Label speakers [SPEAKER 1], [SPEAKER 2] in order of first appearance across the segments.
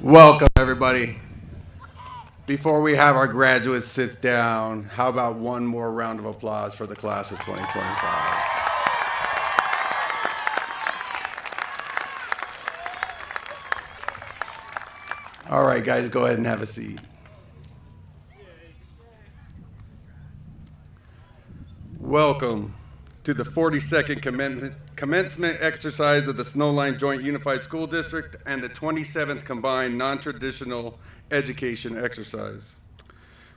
[SPEAKER 1] Welcome, everybody. Before we have our graduates sit down, how about one more round of applause for the class of 2025? All right, guys, go ahead and have a seat. Welcome to the 42nd commencement exercise of the Snowline Joint Unified School District and the 27th Combined Non-Traditional Education Exercise.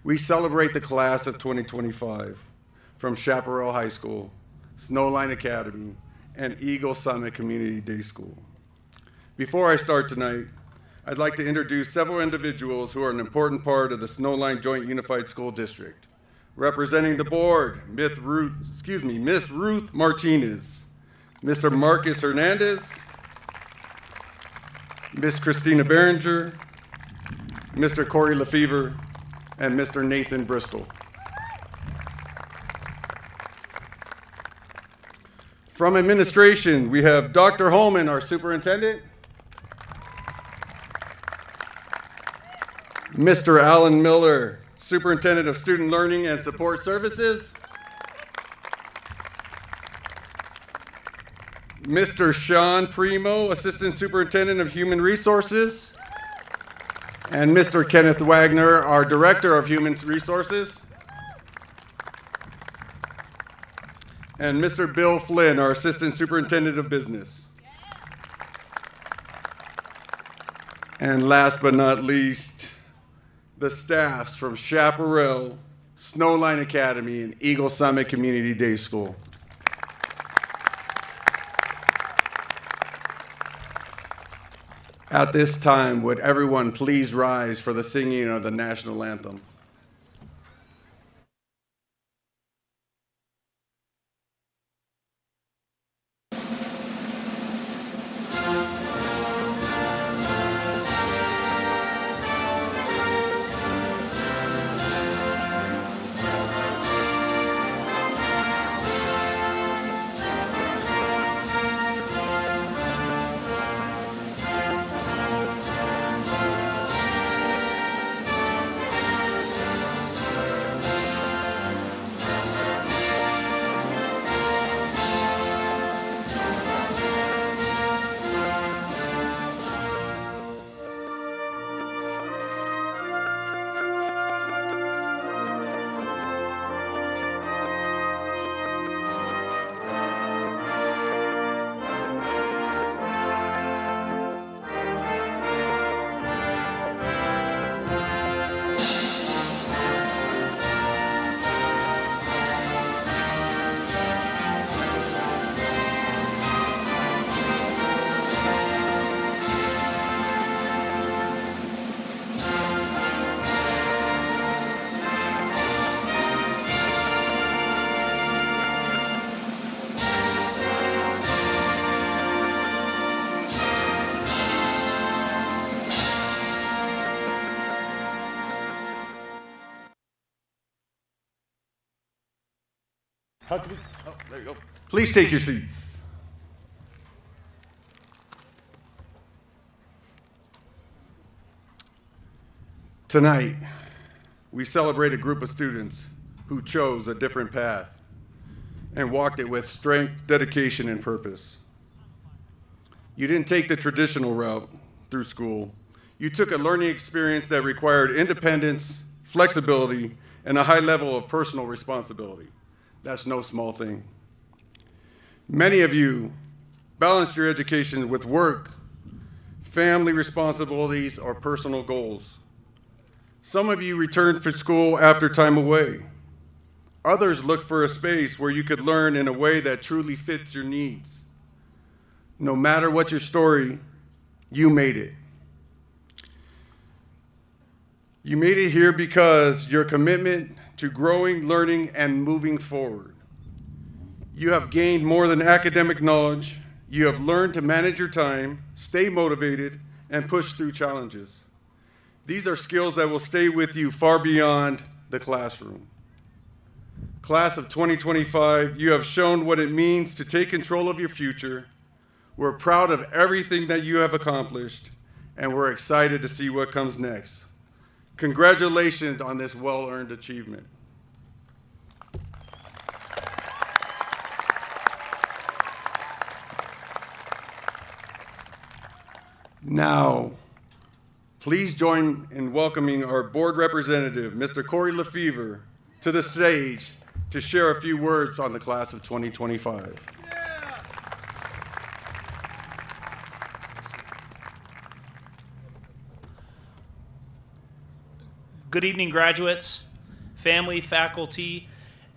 [SPEAKER 1] We celebrate the class of 2025 from Chaparral High School, Snowline Academy, and Eagle Summit Community Day School. Before I start tonight, I'd like to introduce several individuals who are an important part of the Snowline Joint Unified School District. Representing the board, Miss Ruth Martinez, Mr. Marcus Hernandez, Miss Christina Behringer, Mr. Corey Lefevre, and Mr. Nathan Bristol. From administration, we have Dr. Holman, our superintendent, Mr. Alan Miller, Superintendent of Student Learning and Support Services, Mr. Sean Primo, Assistant Superintendent of Human Resources, and Mr. Kenneth Wagner, our Director of Human Resources, and Mr. Bill Flynn, our Assistant Superintendent of Business. And last but not least, the staffs from Chaparral, Snowline Academy, and Eagle Summit Community Day School. At this time, would everyone please rise for the singing of the national anthem? There you go. Please take your seats. Tonight, we celebrate a group of students who chose a different path and walked it with strength, dedication, and purpose. You didn't take the traditional route through school. You took a learning experience that required independence, flexibility, and a high level of personal responsibility. That's no small thing. Many of you balanced your education with work, family responsibilities, or personal goals. Some of you returned for school after time away. Others looked for a space where you could learn in a way that truly fits your needs. No matter what your story, you made it. You made it here because your commitment to growing, learning, and moving forward. You have gained more than academic knowledge. You have learned to manage your time, stay motivated, and push through challenges. These are skills that will stay with you far beyond the classroom. Class of 2025, you have shown what it means to take control of your future. We're proud of everything that you have accomplished, and we're excited to see what comes next. Congratulations on this well-earned achievement. Now, please join in welcoming our board representative, Mr. Corey Lefevre, to the stage to share a few words on the class of 2025.
[SPEAKER 2] Good evening, graduates, family, faculty,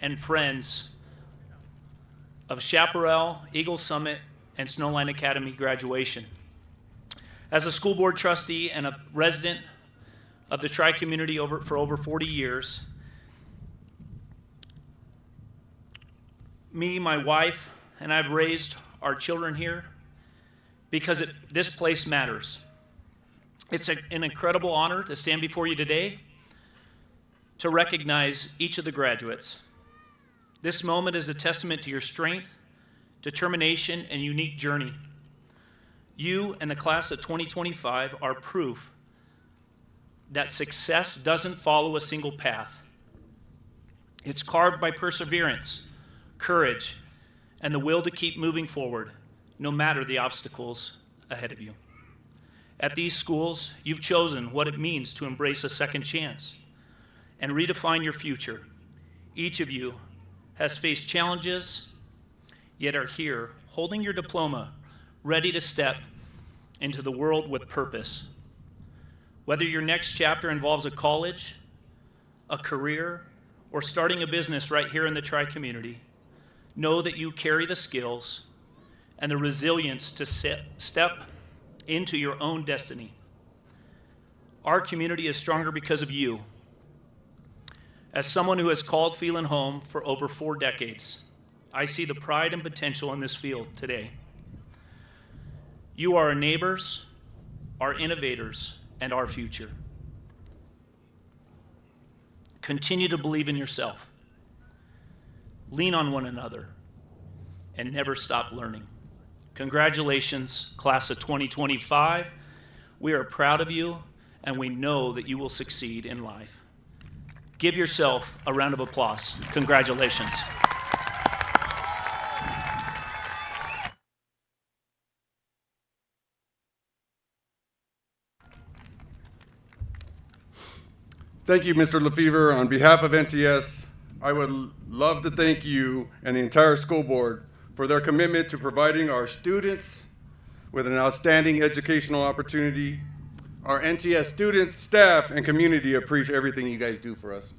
[SPEAKER 2] and friends of Chaparral, Eagle Summit, and Snowline Academy graduation. As a school board trustee and a resident of the tri-community for over 40 years, me, my wife, and I've raised our children here because this place matters. It's an incredible honor to stand before you today to recognize each of the graduates. This moment is a testament to your strength, determination, and unique journey. You and the class of 2025 are proof that success doesn't follow a single path. It's carved by perseverance, courage, and the will to keep moving forward, no matter the obstacles ahead of you. At these schools, you've chosen what it means to embrace a second chance and redefine your future. Each of you has faced challenges, yet are here holding your diploma, ready to step into the world with purpose. Whether your next chapter involves a college, a career, or starting a business right here in the tri-community, know that you carry the skills and the resilience to step into your own destiny. Our community is stronger because of you. As someone who has called Phelan home for over 4 decades, I see the pride and potential in this field today. You are our neighbors, our innovators, and our future. Continue to believe in yourself, lean on one another, and never stop learning. Congratulations, class of 2025. We are proud of you, and we know that you will succeed in life. Give yourself a round of applause. Congratulations.
[SPEAKER 1] Thank you, Mr. Lefevre. On behalf of NTS, I would love to thank you and the entire school board for their commitment to providing our students with an outstanding educational opportunity. Our NTS students, staff, and community appreciate everything you guys do for us.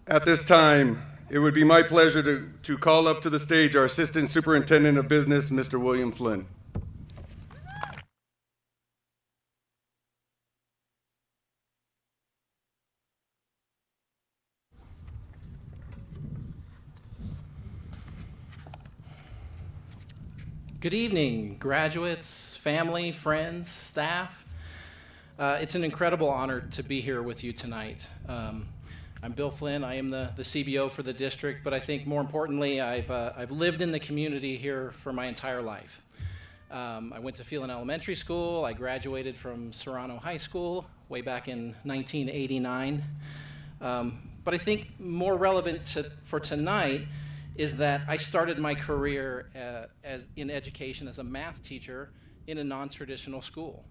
[SPEAKER 1] At this time, it would be my pleasure to call up to the stage our Assistant Superintendent of Business, Mr. William Flynn.
[SPEAKER 3] Good evening, graduates, family, friends, staff. It's an incredible honor to be here with you tonight. I'm Bill Flynn. I am the CBO for the district, but I think more importantly, I've lived in the community here for my entire life. I went to Phelan Elementary School. I graduated from Serrano High School way back in 1989. But I think more relevant for tonight is that I started my career in education as a math teacher in a non-traditional school.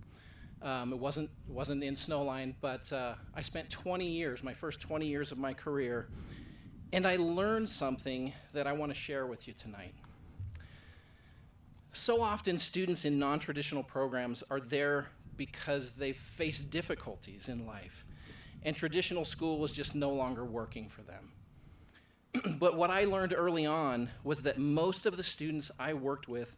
[SPEAKER 3] It wasn't in Snowline, but I spent 20 years, my first 20 years of my career, and I learned something that I want to share with you tonight. So often students in non-traditional programs are there because they've faced difficulties in life, and traditional school was just no longer working for them. But what I learned early on was that most of the students I worked with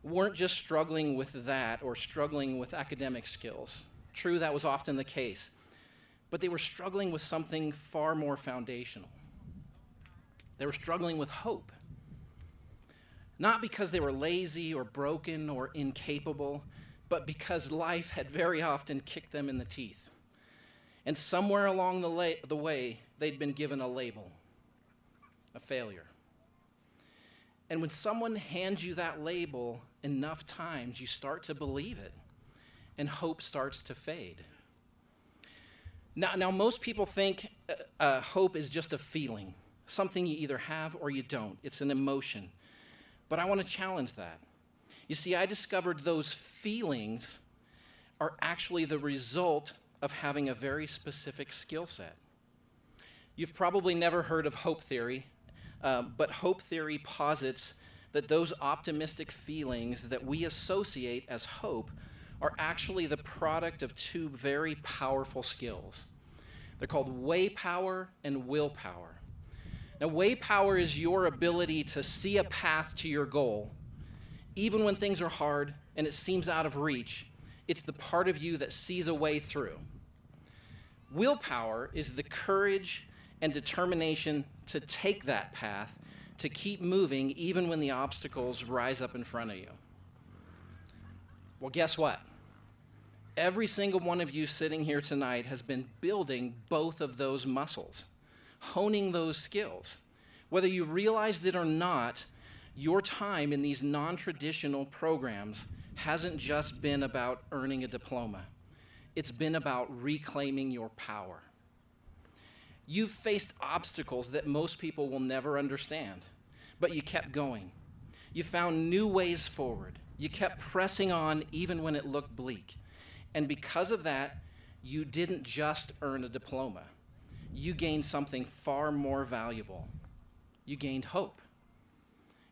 [SPEAKER 3] weren't just struggling with that or struggling with academic skills. True, that was often the case. But they were struggling with something far more foundational. They were struggling with hope. Not because they were lazy or broken or incapable, but because life had very often kicked them in the teeth. And somewhere along the way, they'd been given a label. A failure. And when someone hands you that label enough times, you start to believe it. and hope starts to fade. Now most people think hope is just a feeling, something you either have or you don't. It's an emotion. But I want to challenge that. You see, I discovered those feelings are actually the result of having a very specific skill set. You've probably never heard of hope theory, but hope theory posits that those optimistic feelings that we associate as hope are actually the product of two very powerful skills. They're called way power and willpower. Now, way power is your ability to see a path to your goal, even when things are hard and it seems out of reach. It's the part of you that sees a way through. Willpower is the courage and determination to take that path, to keep moving even when the obstacles rise up in front of you. Well, guess what? Every single one of you sitting here tonight has been building both of those muscles, honing those skills. Whether you realized it or not, your time in these non-traditional programs hasn't just been about earning a diploma. It's been about reclaiming your power. You've faced obstacles that most people will never understand, but you kept going. You found new ways forward. You kept pressing on even when it looked bleak. And because of that, you didn't just earn a diploma. You gained something far more valuable. You gained hope.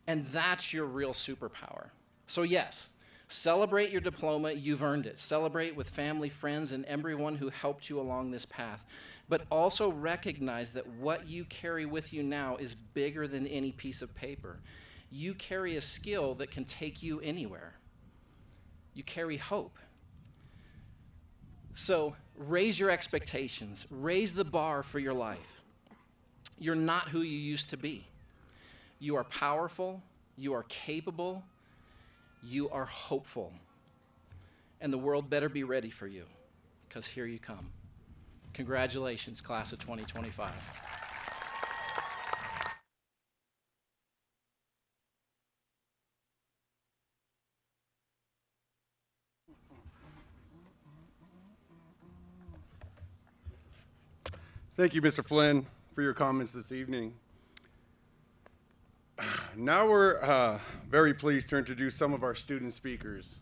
[SPEAKER 3] And that's your real superpower. So yes, celebrate your diploma. You've earned it. Celebrate with family, friends, and everyone who helped you along this path. But also recognize that what you carry with you now is bigger than any piece of paper. You carry a skill that can take you anywhere. You carry hope. So raise your expectations. Raise the bar for your life. You're not who you used to be. You are powerful. You are capable. You are hopeful. And the world better be ready for you, because here you come. Congratulations, class of 2025.
[SPEAKER 1] Thank you, Mr. Flynn, for your comments this evening. Now we're very pleased to introduce some of our student speakers.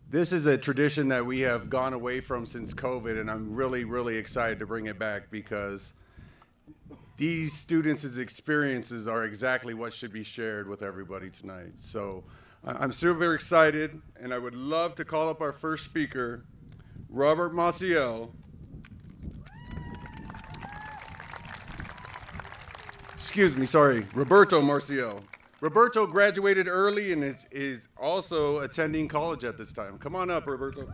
[SPEAKER 1] This is a tradition that we have gone away from since COVID, and I'm really, really excited to bring it back because these students' experiences are exactly what should be shared with everybody tonight. So I'm super excited, and I would love to call up our first speaker, Robert Maciel. Roberto Marcial. Roberto graduated early and is also attending college at this time. Come on up, Roberto.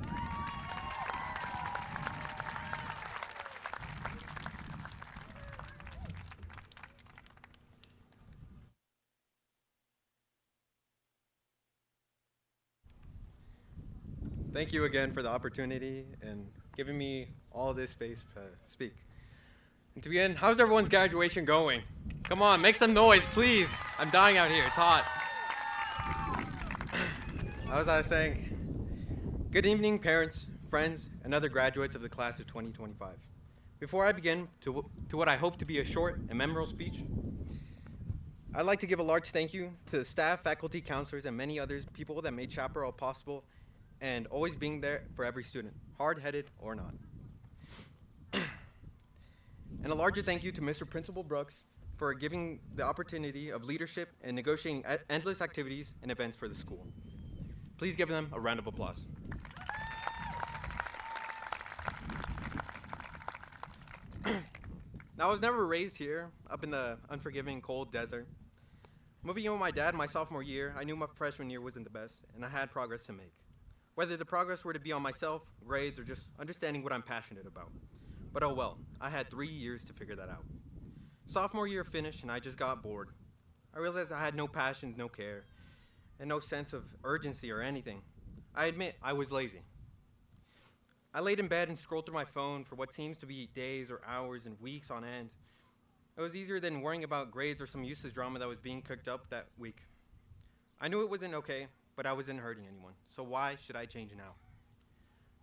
[SPEAKER 4] Thank you again for the opportunity and giving me all this space to speak. And to begin, how's everyone's graduation going? Come on, make some noise, please. I'm dying out here, it's hot. As I was saying, good evening, parents, friends, and other graduates of the class of 2025. Before I begin to what I hope to be a short and memorable speech, I'd like to give a large thank you to the staff, faculty, counselors, and many others people that made Chaparral possible and always being there for every student, hard-headed or not. And a larger thank you to Mr. Principal Brooks for giving the opportunity of leadership and negotiating endless activities and events for the school. Please give them a round of applause. Now, I was never raised here, up in the unforgiving, cold desert. Moving in with my dad my sophomore year, I knew my freshman year wasn't the best, and I had progress to make. Whether the progress were to be on myself, grades, or just understanding what I'm passionate about. But oh well, I had 3 years to figure that out. Sophomore year finished, and I just got bored. I realized I had no passion, no care, and no sense of urgency or anything. I admit I was lazy. I laid in bed and scrolled through my phone for what seems to be days or hours and weeks on end. It was easier than worrying about grades or some useless drama that was being cooked up that week. I knew it wasn't okay, but I wasn't hurting anyone, so why should I change now?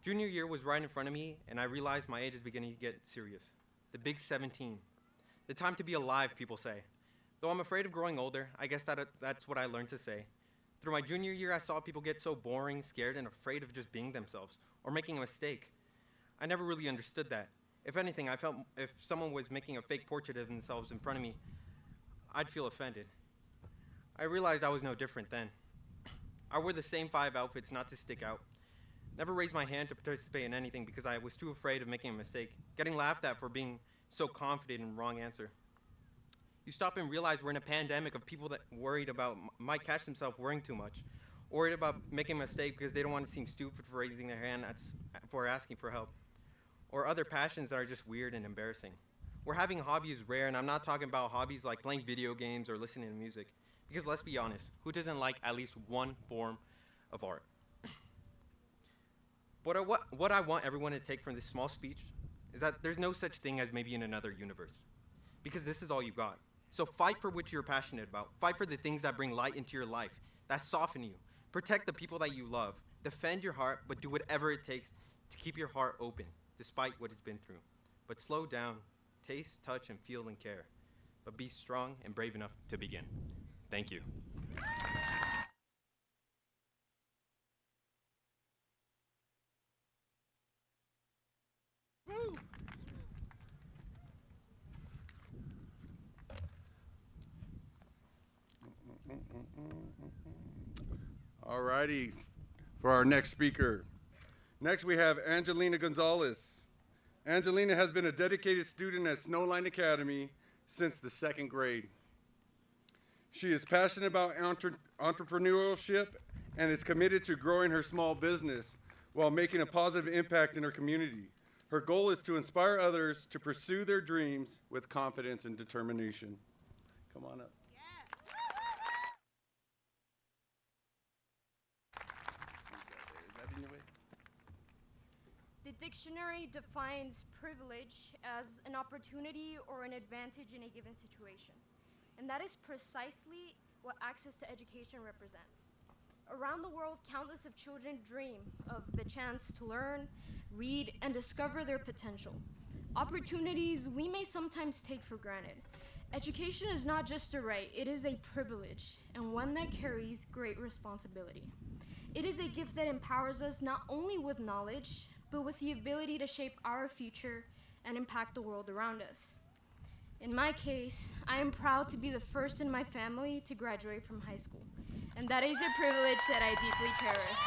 [SPEAKER 4] Junior year was right in front of me, and I realized my age is beginning to get serious. The big 17. The time to be alive, people say. Though I'm afraid of growing older, I guess that's what I learned to say. Through my junior year, I saw people get so boring, scared, and afraid of just being themselves or making a mistake. I never really understood that. If anything, I felt if someone was making a fake portrait of themselves in front of me, I'd feel offended. I realized I was no different then. I wore the same 5 outfits not to stick out. Never raised my hand to participate in anything because I was too afraid of making a mistake, getting laughed at for being so confident in the wrong answer. You stop and realize we're in a pandemic of people that worried about might catch themselves worrying too much, worried about making a mistake because they don't want to seem stupid for raising their hand for asking for help, or other passions that are just weird and embarrassing. We're having hobbies rare, and I'm not talking about hobbies like playing video games or listening to music, because let's be honest, who doesn't like at least one form of art? But what I want everyone to take from this small speech is that there's no such thing as maybe in another universe, because this is all you got. So fight for what you're passionate about. Fight for the things that bring light into your life, that soften you. Protect the people that you love. Defend your heart, but do whatever it takes to keep your heart open, despite what it's been through. But slow down, taste, touch, and feel and care. But be strong and brave enough to begin. Thank you.
[SPEAKER 1] All righty, for our next speaker. Next we have Angelina Gonzalez. Angelina has been a dedicated student at Snowline Academy since the 2nd grade. She is passionate about entrepreneurship and is committed to growing her small business while making a positive impact in her community. Her goal is to inspire others to pursue their dreams with confidence and determination. Come on up.
[SPEAKER 5] The dictionary defines privilege as an opportunity or an advantage in a given situation. And that is precisely what access to education represents. Around the world, countless of children dream of the chance to learn, read, and discover their potential. Opportunities we may sometimes take for granted. Education is not just a right, it is a privilege, and one that carries great responsibility. It is a gift that empowers us not only with knowledge, but with the ability to shape our future and impact the world around us. In my case, I am proud to be the first in my family to graduate from high school, and that is a privilege that I deeply cherish.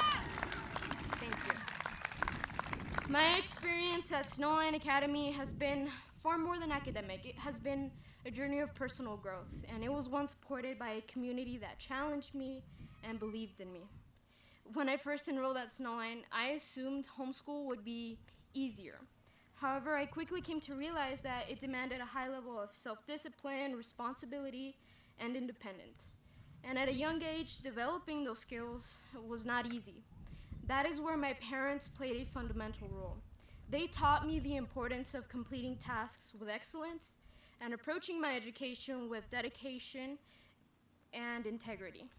[SPEAKER 5] Thank you. My experience at Snowline Academy has been far more than academic. It has been a journey of personal growth, and it was one supported by a community that challenged me and believed in me. When I first enrolled at Snowline, I assumed homeschool would be easier. However, I quickly came to realize that it demanded a high level of self-discipline, responsibility, and independence. And at a young age, developing those skills was not easy. That is where my parents played a fundamental role. They taught me the importance of completing tasks with excellence and approaching my education with dedication and integrity.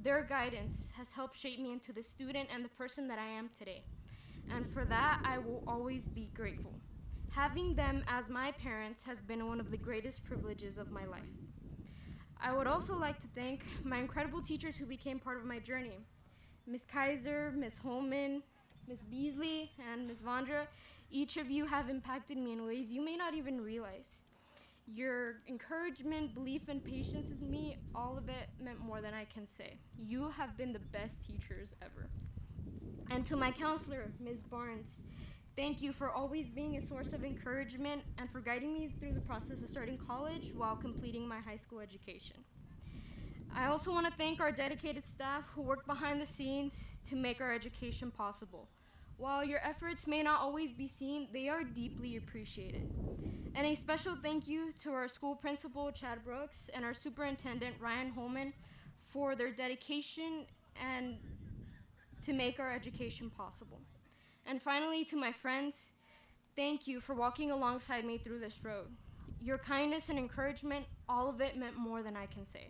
[SPEAKER 5] Their guidance has helped shape me into the student and the person that I am today. And for that, I will always be grateful. Having them as my parents has been one of the greatest privileges of my life. I would also like to thank my incredible teachers who became part of my journey. Ms. Kaiser, Ms. Holman, Ms. Beasley, and Ms. Vondra. Each of you have impacted me in ways you may not even realize. Your encouragement, belief, and patience in me, all of it meant more than I can say. You have been the best teachers ever. And to my counselor, Ms. Barnes, thank you for always being a source of encouragement and for guiding me through the process of starting college while completing my high school education. I also want to thank our dedicated staff who work behind the scenes to make our education possible. While your efforts may not always be seen, they are deeply appreciated. And a special thank you to our school principal, Chad Brooks, and our superintendent, Ryan Holman, for their dedication and to make our education possible. And finally, to my friends, thank you for walking alongside me through this road. Your kindness and encouragement, all of it meant more than I can say.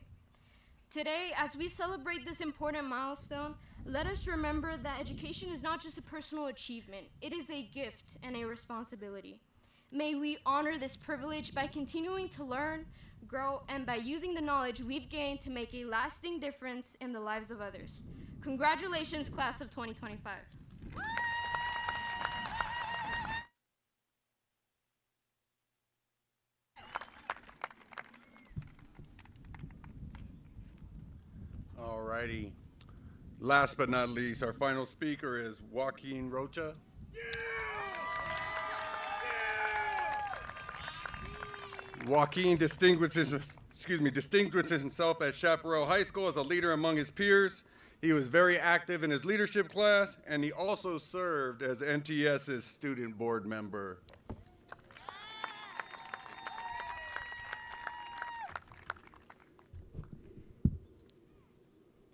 [SPEAKER 5] Today, as we celebrate this important milestone, let us remember that education is not just a personal achievement, it is a gift and a responsibility. May we honor this privilege by continuing to learn, grow, and by using the knowledge we've gained to make a lasting difference in the lives of others. Congratulations, class of 2025.
[SPEAKER 1] Alrighty. Last but not least, our final speaker is Joaquin Rocha. Joaquin distinguishes himself at Chaparral High School as a leader among his peers. He was very active in his leadership class, and he also served as NTS's student board member.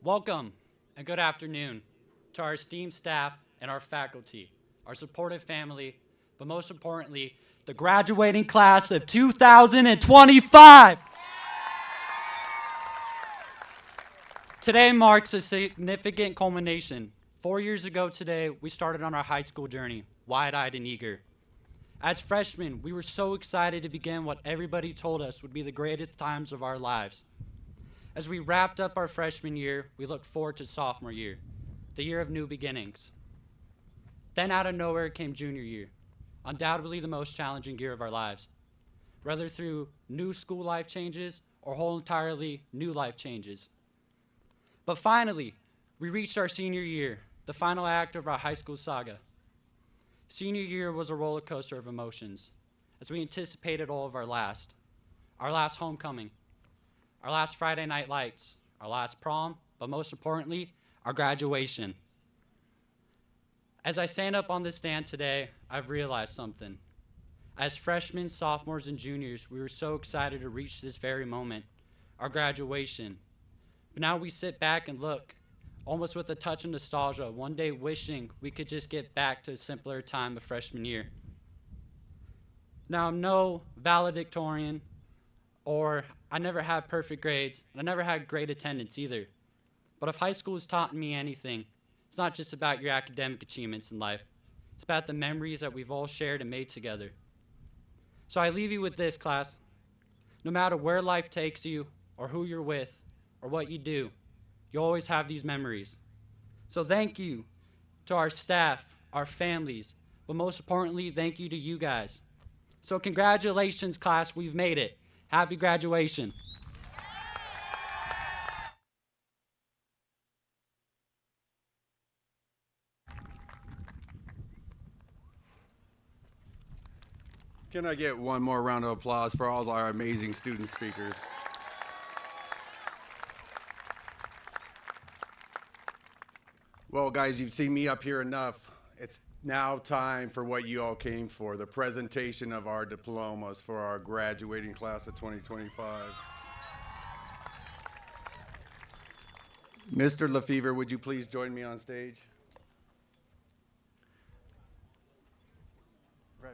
[SPEAKER 6] Welcome and good afternoon to our esteemed staff and our faculty, our supportive family, but most importantly, the graduating class of 2025. Today marks a significant culmination. 4 years ago today, we started on our high school journey, wide-eyed and eager. As freshmen, we were so excited to begin what everybody told us would be the greatest times of our lives. As we wrapped up our freshman year, we looked forward to sophomore year, the year of new beginnings. Then out of nowhere came junior year, undoubtedly the most challenging year of our lives, whether through new school life changes or whole entirely new life changes. But finally, we reached our senior year, the final act of our high school saga. Senior year was a roller coaster of emotions, as we anticipated all of our last homecoming, our last Friday night lights, our last prom, but most importantly, our graduation. As I stand up on this stand today, I've realized something. As freshmen, sophomores, and juniors, we were so excited to reach this very moment, our graduation. But now we sit back and look, almost with a touch of nostalgia, one day wishing we could just get back to a simpler time of freshman year. Now, I'm no valedictorian, or I never had perfect grades, and I never had great attendance either. But if high school has taught me anything, it's not just about your academic achievements in life. It's about the memories that we've all shared and made together. So I leave you with this, class. No matter where life takes you, or who you're with, or what you do, you always have these memories. So thank you to our staff, our families, but most importantly, thank you to you guys. So congratulations, class, we've made it. Happy graduation.
[SPEAKER 1] Can I get one more round of applause for all our amazing student speakers? Well, guys, you've seen me up here enough. It's now time for what you all came for, the presentation of our diplomas for our graduating class of 2025. Mr. Lefevre, would you please join me on stage? Right.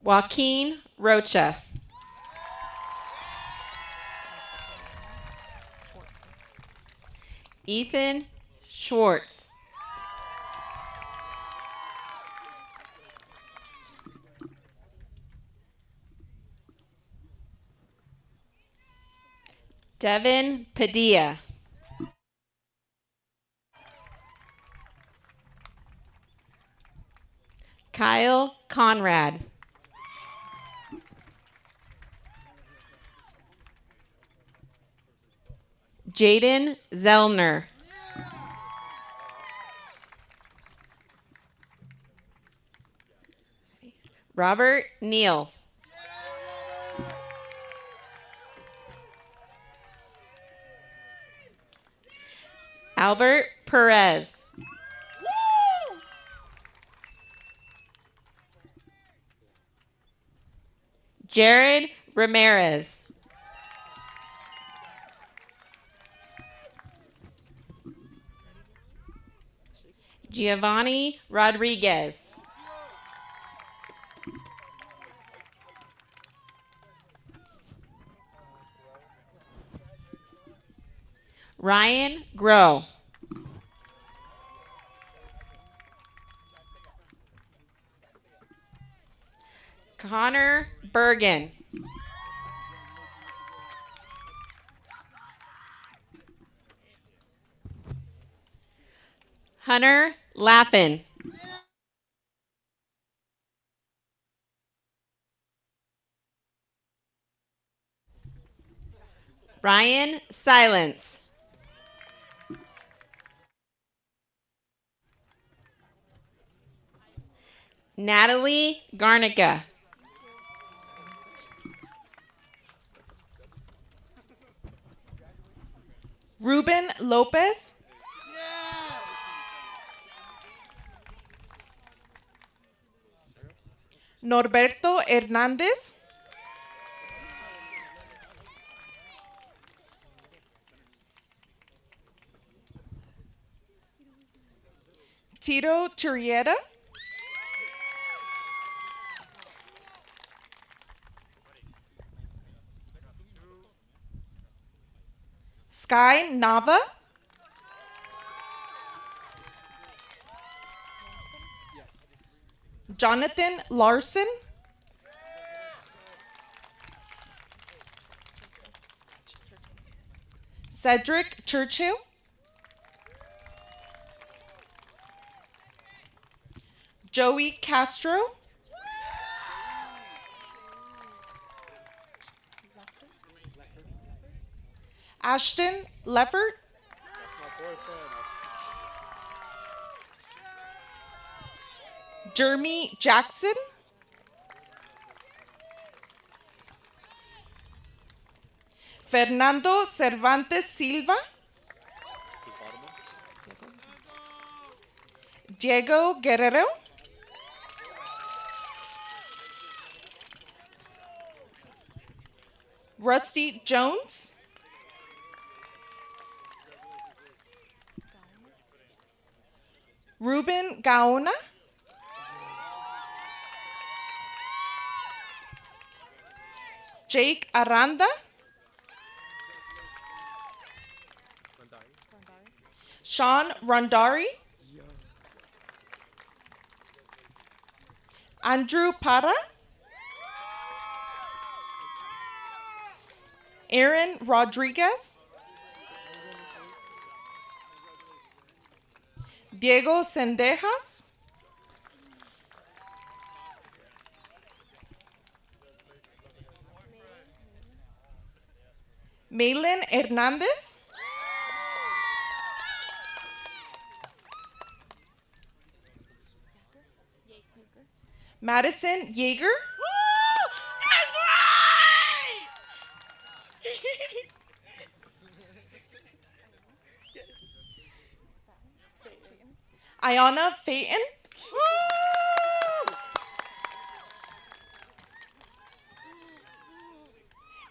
[SPEAKER 7] Joaquin Rocha. Ethan Schwartz. Devin Padilla. Kyle Conrad. Jaden Zellner. Robert Neal. Albert Perez. Jared Ramirez. Giovanni Rodriguez. Ryan Groh. Connor Bergen. Hunter Laffin. Ryan Silence. Natalie Garnica.
[SPEAKER 8] Ruben Lopez. Norberto Hernández. Tito Turrieta. Sky Nava. Jonathan Larson. Cedric Churchill. Joey Castro. Ashton Leffert. Jeremy Jackson. Fernando Cervantes Silva. Diego Guerrero. Rusty Jones. Ruben Gaona. Jake Aranda. Sean Rondari. Andrew Para. Aaron Rodriguez. Diego Sendejas. Maylin Hernandez. Madison Yeager.
[SPEAKER 9] That's right!
[SPEAKER 8] Ayana Phaeton.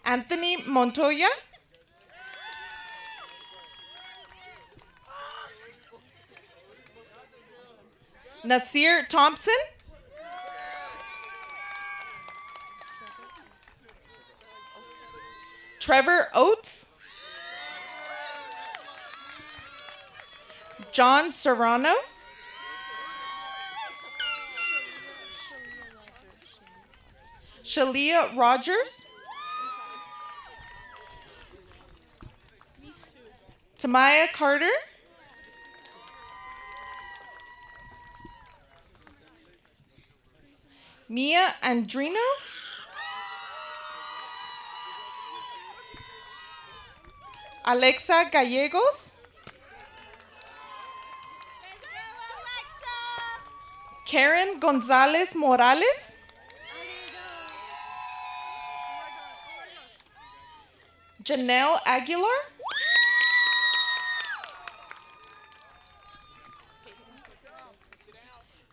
[SPEAKER 8] Anthony Montoya. Nasir Thompson. Trevor Oates. John Serrano. Shalia Rogers. Tamaya Carter. Mia Andrino. Alexa Gallegos. Karen Gonzalez Morales. Janelle Aguilar.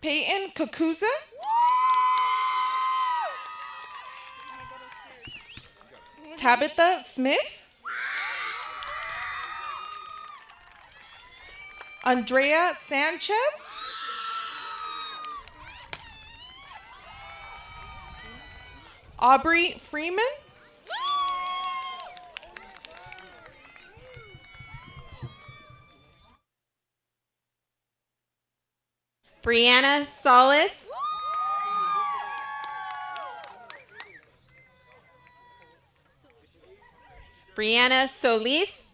[SPEAKER 8] Peyton Kakuza. Tabitha Smith. Andrea Sanchez. Aubrey Freeman.
[SPEAKER 7] Brianna Solis. Brianna Solis.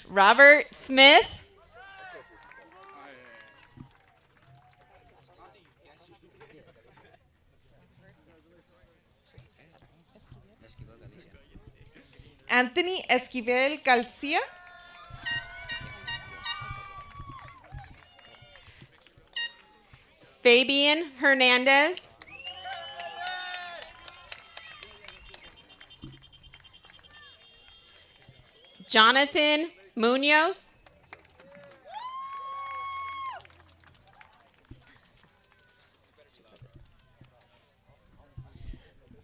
[SPEAKER 7] Robert Smith.
[SPEAKER 8] Anthony Esquivel Garcia.
[SPEAKER 7] Fabian Hernandez. Jonathan Munoz.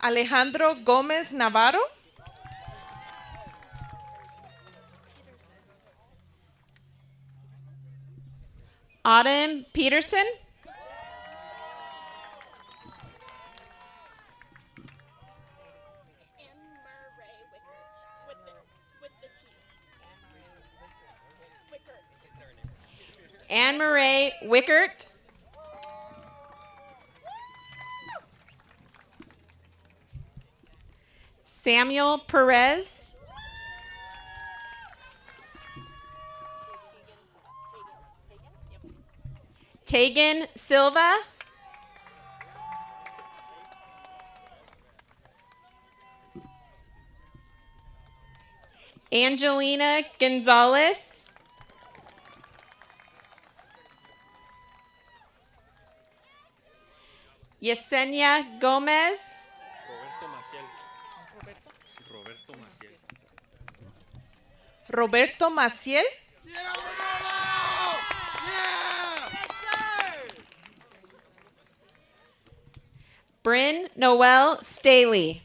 [SPEAKER 8] Alejandro Gomez Navarro.
[SPEAKER 7] Autumn Peterson. Anne-Marie Wickert. Samuel Perez. Tegan Silva. Angelina Gonzalez. Yesenia Gomez.
[SPEAKER 8] Roberto Maciel.
[SPEAKER 7] Bryn Noel Staley.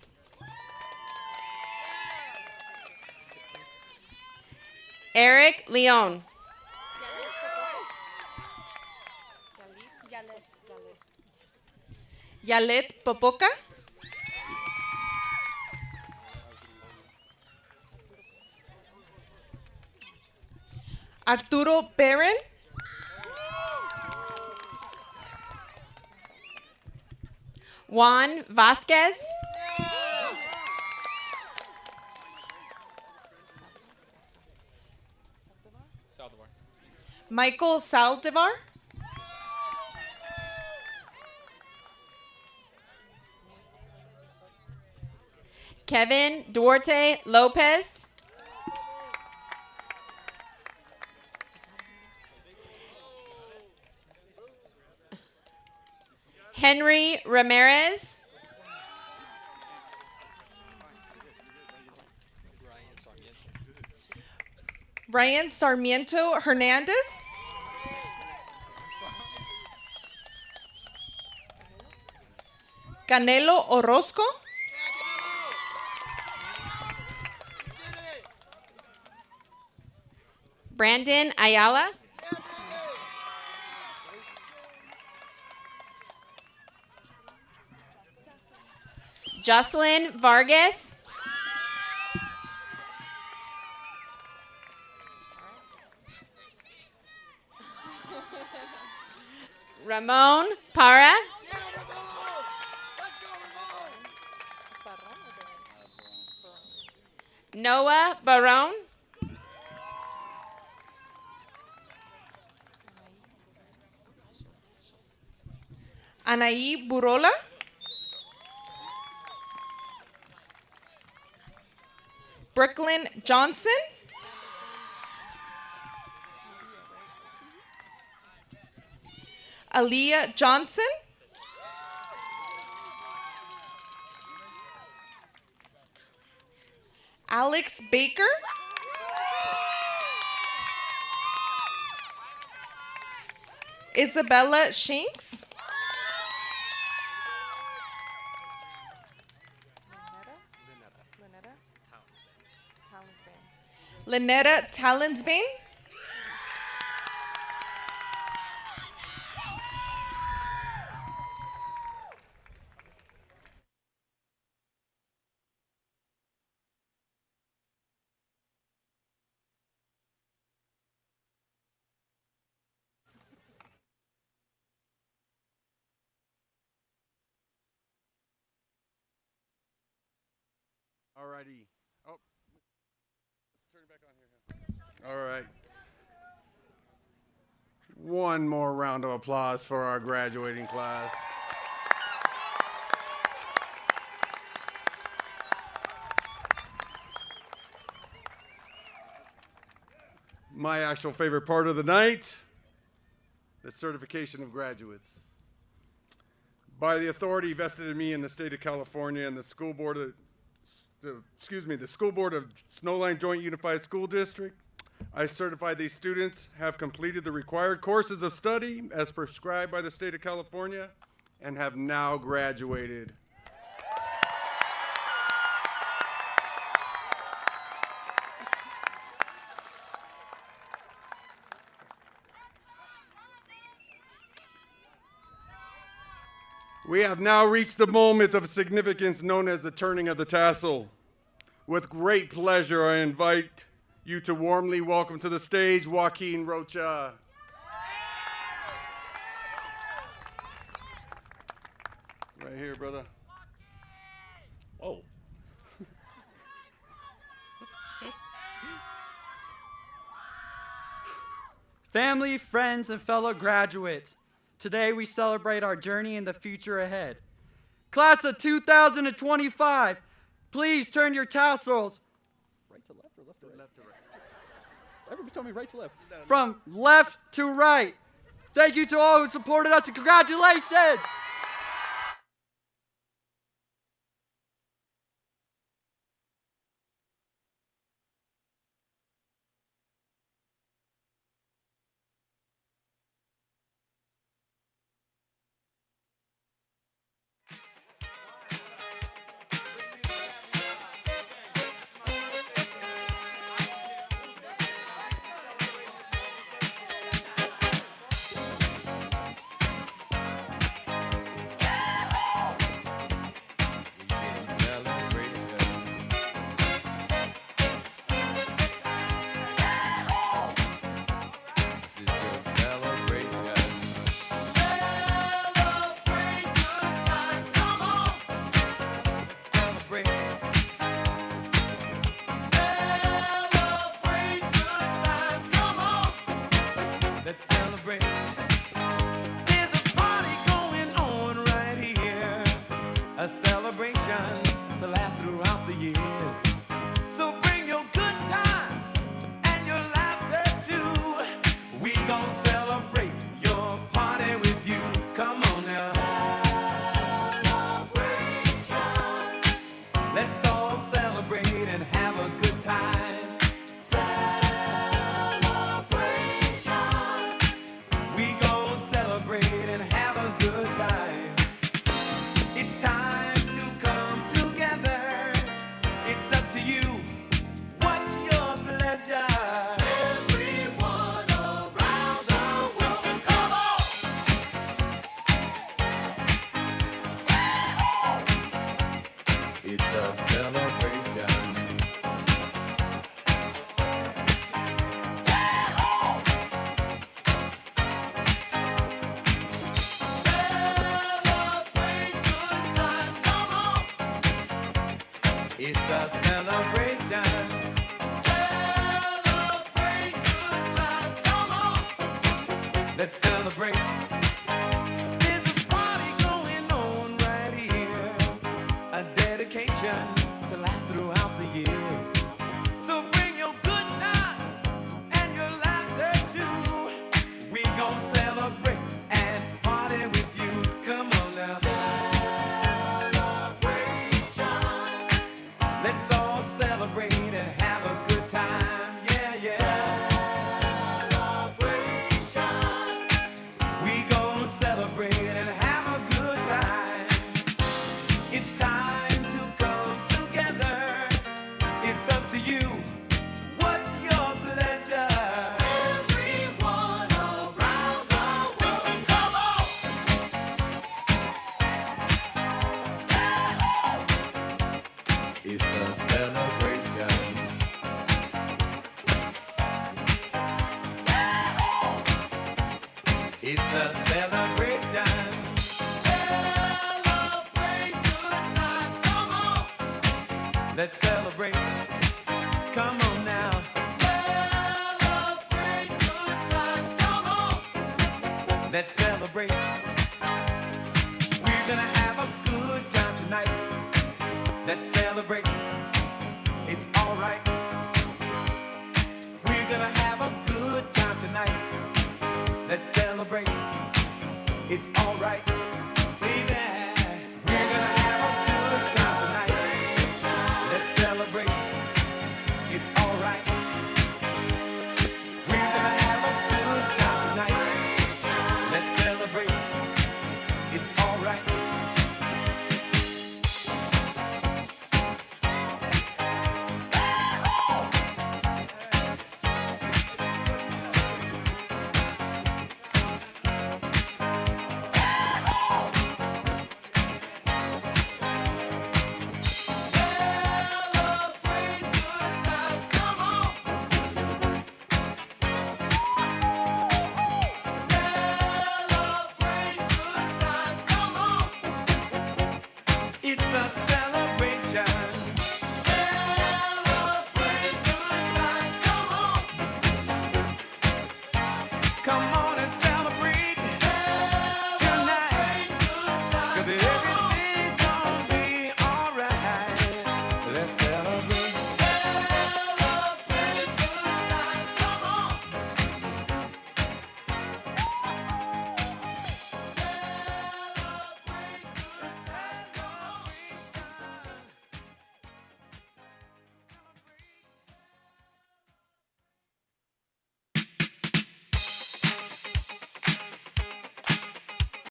[SPEAKER 7] Eric Leon.
[SPEAKER 8] Yalet Popoca. Arturo Barron.
[SPEAKER 7] Juan Vasquez.
[SPEAKER 8] Michael Saldivar.
[SPEAKER 7] Kevin Duarte Lopez. Henry Ramirez.
[SPEAKER 8] Ryan Sarmiento Hernandez. Canelo Orozco.
[SPEAKER 7] Brandon Ayala. Jocelyn Vargas. Ramon Para. Noah Barone.
[SPEAKER 8] Anaí Burola. Brooklyn Johnson. Aaliyah Johnson. Alex Baker. Isabella Shinks. Lynetta Talinsbane.
[SPEAKER 1] All righty. Oh, let's turn it back on here. All right. One more round of applause for our graduating class. My actual favorite part of the night, the certification of graduates. By the authority vested in me in the state of California and the school board of the School Board of Snowline Joint Unified School District, I certify these students have completed the required courses of study as prescribed by the state of California and have now graduated. We have now reached the moment of significance known as the turning of the tassel. With great pleasure, I invite you to warmly welcome to the stage Joaquin Rocha. Right here, brother.
[SPEAKER 2] Whoa.
[SPEAKER 6] Family, friends, and fellow graduates, today we celebrate our journey and the future ahead. Class of 2025, please turn your tassels right to left or left to right?
[SPEAKER 1] Left to right.
[SPEAKER 6] Everybody tell me right to left. From left to right. Thank you to all who supported us and congratulations!
[SPEAKER 10] It's a celebration. Celebrate good times, come on. Let's celebrate. There's a party going on right here. A dedication to last throughout the years. So bring your good times and your laughter too. We gon' celebrate and party with you. Come on now. Let's all celebrate and have a good time. Yeah, yeah. Celebration. We It's a celebration. Celebrate good times, come on. Let's celebrate. Come on now. Celebrate good times, come on. Let's celebrate. We're gonna have a good time tonight. Let's celebrate. It's alright. We're gonna have a good time tonight. Let's celebrate. It's alright. Baby. We're gonna have a good time tonight. Let's celebrate. It's alright. We're gonna have a good time tonight. Let's celebrate. It's alright. Celebrate good times, come on. Celebrate good times, come on. It's a celebration. Celebrate good times, come on. Come on.